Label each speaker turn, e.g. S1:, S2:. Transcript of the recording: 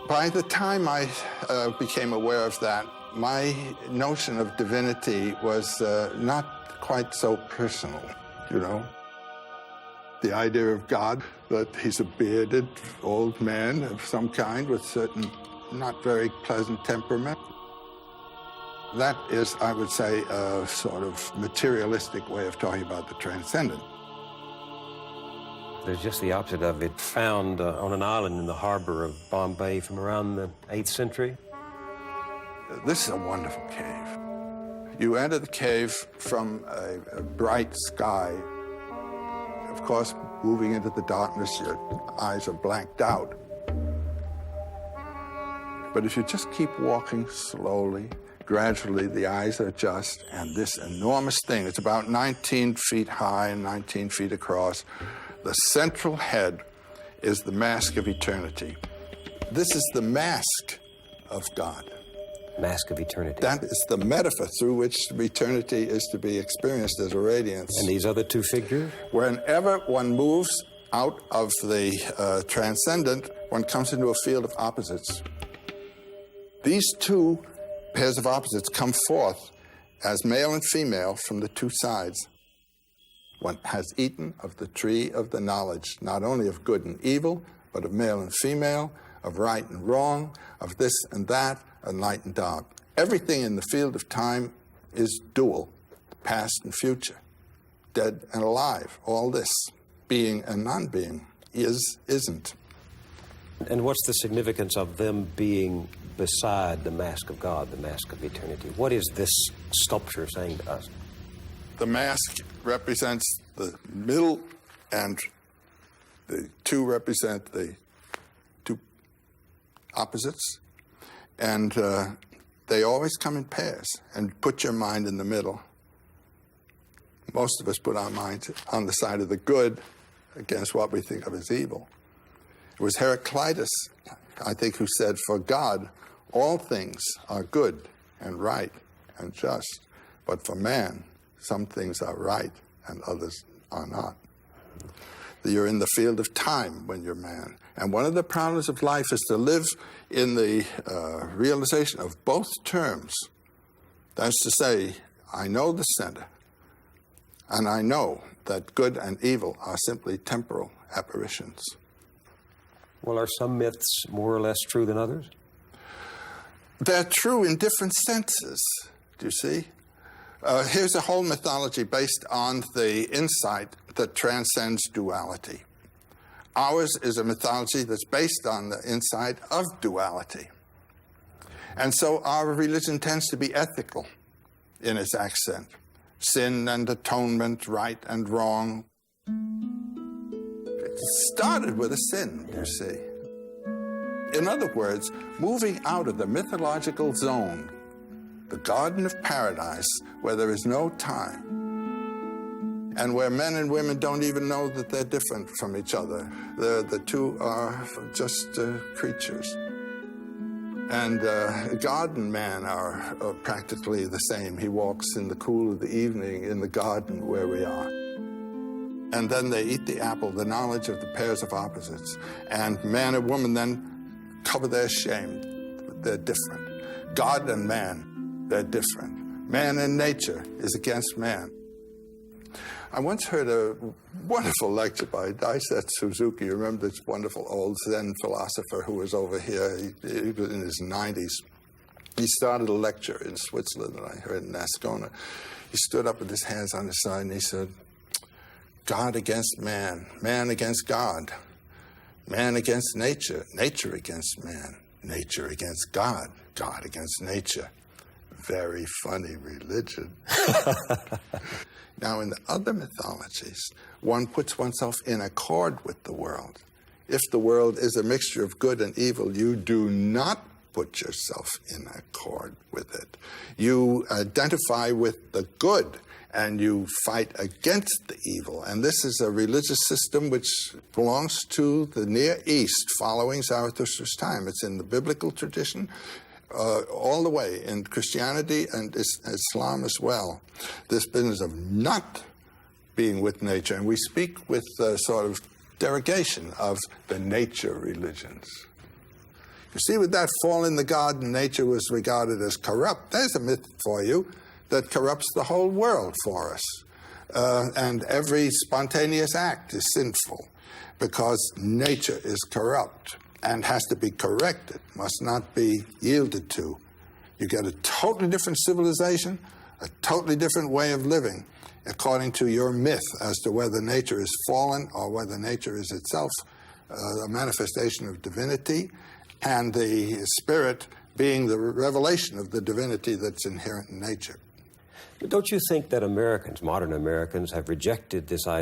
S1: By the time I became aware of that, my notion of divinity was not quite so personal, you know. The idea of God, that he's a bearded old man of some kind with certain not very pleasant temperament. That is, I would say, a sort of materialistic way of talking about the transcendent.
S2: There's just the opposite of it, found on an island in the harbor of Bombay from around the 8th century.
S1: This is a wonderful cave. You enter the cave from a bright sky. Of course, moving into the darkness, your eyes are blanked out. But if you just keep walking slowly, gradually the eyes adjust, and this enormous thing, it's about 19 feet high and 19 feet across. The central head is the mask of eternity. This is the mask of God.
S2: Mask of eternity.
S1: That is the metaphor through which eternity is to be experienced as a radiance.
S2: And these other two figures?
S1: Whenever one moves out of the transcendent, one comes into a field of opposites. These two pairs of opposites come forth as male and female from the two sides. One has eaten of the tree of the knowledge, not only of good and evil, but of male and female, of right and wrong, of this and that, of light and dark. Everything in the field of time is dual, past and future, dead and alive. All this, being and non-being, isn't.
S2: And what's the significance of them being beside the mask of God, the mask of eternity? What is this sculpture saying to us?
S1: The mask represents the middle, and the two represent the two opposites. And they always come in pairs. And put your mind in the middle. Most of us put our minds on the side of the good against what we think of as evil. It was Heraclitus, I think, who said, "For God, all things are good and right and just, but for man, some things are right and others are not." You're in the field of time when you're man. And one of the problems of life is to live in the realization of both terms. That's to say, I know the center, and I know that good and evil are simply temporal apparitions.
S2: Well, are some myths more or less true than others?
S1: They're true in different senses, do you see? Here's a whole mythology based on the insight that transcends duality. Ours is a mythology that's based on the insight of duality. And so our religion tends to be ethical in its accent. Sin and atonement, right and wrong. It started with a sin, you see. In other words, moving out of the mythological zone, the Garden of Paradise, where there is no time, and where men and women don't even know that they're different from each other. The two are just creatures. And God and man are practically the same. He walks in the cool of the evening in the garden where we are. And then they eat the apple, the knowledge of the pairs of opposites. And man and woman then cover their shame. They're different. God and man, they're different. Man and nature is against man. I once heard a wonderful lecture by Daisetsu Suzuki. You remember this wonderful old Zen philosopher who was over here? He was in his 90s. He started a lecture in Switzerland that I heard in Ascona. He stood up with his hands on his side and he said, God against man, man against God, man against nature, nature against man, nature against God, God against nature. Very funny religion. Now, in the other mythologies, one puts oneself in accord with the world. If the world is a mixture of good and evil, you do not put yourself in accord with it. You identify with the good, and you fight against the evil. And this is a religious system which belongs to the Near East, following Zarathustra's time. It's in the biblical tradition. All the way in Christianity and Islam as well. This business of not being with nature. And we speak with sort of derogation of the nature religions. You see, with that fall in the garden, nature was regarded as corrupt. There's a myth for you that corrupts the whole world for us. And every spontaneous act is sinful because nature is corrupt and has to be corrected, must not be yielded to. You get a totally different civilization, a totally different way of living, according to your myth as to whether nature is fallen or whether nature is itself a manifestation of divinity, and the spirit being the revelation of the divinity that's inherent in nature.
S2: But don't you think that Americans, modern Americans, have rejected this idea